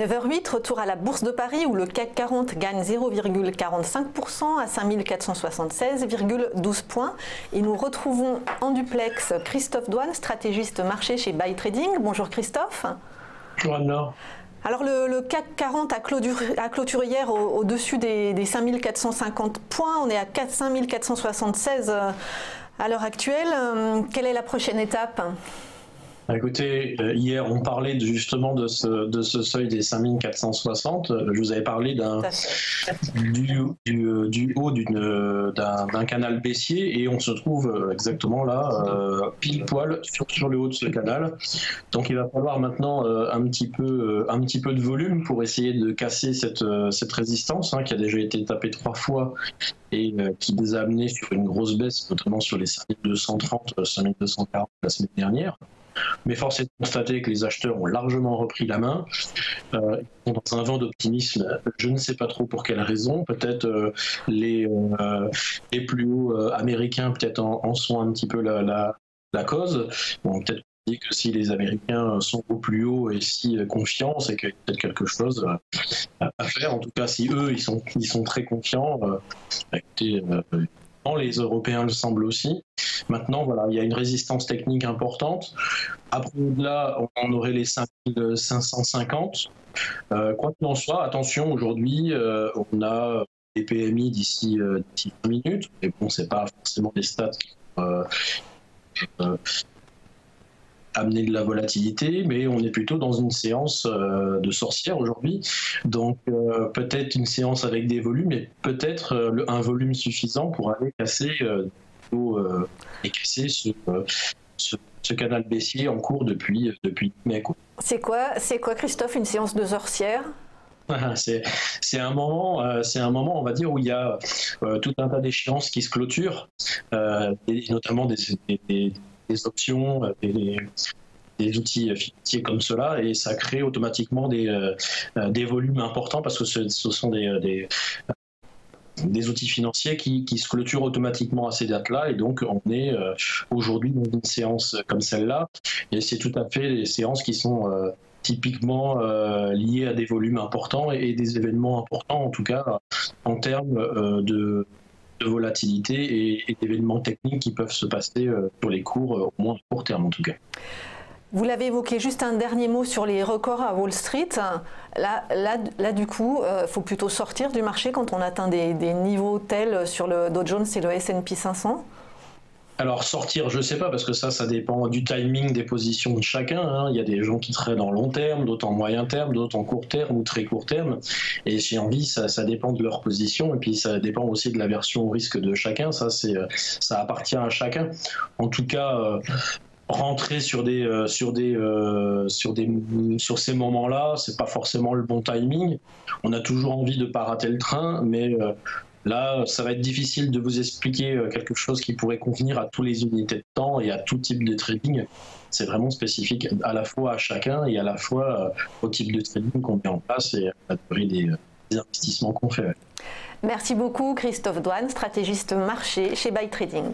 9h08, retour à la Bourse de Paris où le CAC 40 gagne 0,45% à 5476,12 points. Et nous retrouvons en duplex Christophe Douane, stratégiste marché chez Buy Trading. Bonjour Christophe. Bonjour Anne-Laure. Alors le CAC 40 a clôturé hier au-dessus des 5450 points. On est à 5476 à l'heure actuelle. Quelle est la prochaine étape ? Écoutez, hier on parlait justement de ce seuil des 5460. Je vous avais parlé du haut d'un canal baissier et on se trouve exactement là, pile poil sur le haut de ce canal. Donc il va falloir maintenant un petit peu de volume pour essayer de casser cette résistance qui a déjà été tapée 3 fois et qui les a amenés sur une grosse baisse, notamment sur les 5230, 5240 la semaine dernière. Mais force est de constater que les acheteurs ont largement repris la main. Ils sont dans un vent d'optimisme. Je ne sais pas trop pour quelle raison. Peut-être les plus hauts américains peut-être en sont un petit peu la cause. Bon, peut-être que si les Américains sont au plus haut et si confiants, c'est qu'il y a peut-être quelque chose à faire. En tout cas, si eux, ils sont très confiants, écoutez, les Européens le semblent aussi. Maintenant, voilà, il y a une résistance technique importante. Après, là, on aurait les 5550. Quoi qu'il en soit, attention, aujourd'hui, on a des PMI d'ici 5 minutes. Et bon, c'est pas forcément des stats qui amener de la volatilité, mais on est plutôt dans une séance de sorcière aujourd'hui. Donc peut-être une séance avec des volumes, et peut-être un volume suffisant pour aller casser et casser ce canal baissier en cours depuis mai. C'est quoi, Christophe, une séance de sorcière ? C'est un moment, on va dire, où il y a tout un tas d'échéances qui se clôturent, et notamment des options, des outils financiers comme cela, et ça crée automatiquement des volumes importants parce que ce sont des outils financiers qui se clôturent automatiquement à ces dates-là, et donc on est aujourd'hui dans une séance comme celle-là, et c'est tout à fait des séances qui sont typiquement liées à des volumes importants et des événements importants, en tout cas en termes de volatilité et d'événements techniques qui peuvent se passer sur les cours, au moins à court terme en tout cas. Vous l'avez évoqué, juste un dernier mot sur les records à Wall Street. Là du coup, il faut plutôt sortir du marché quand on atteint des niveaux tels sur le Dow Jones et le S&P 500 ? Alors sortir, je ne sais pas, parce que ça dépend du timing des positions de chacun. Il y a des gens qui traitent en long terme, d'autres en moyen terme, d'autres en court terme ou très court terme. Et j'ai envie, ça dépend de leur position, et puis ça dépend aussi de la version au risque de chacun. Ça appartient à chacun. En tout cas, rentrer sur ces moments-là, c'est pas forcément le bon timing. On a toujours envie de pas rater le train, mais là, ça va être difficile de vous expliquer quelque chose qui pourrait convenir à tous les unités de temps et à tout type de trading. C'est vraiment spécifique à la fois à chacun et à la fois au type de trading qu'on met en place et à la durée des investissements qu'on fait. Merci beaucoup Christophe Douane, stratégiste marché chez Buy Trading.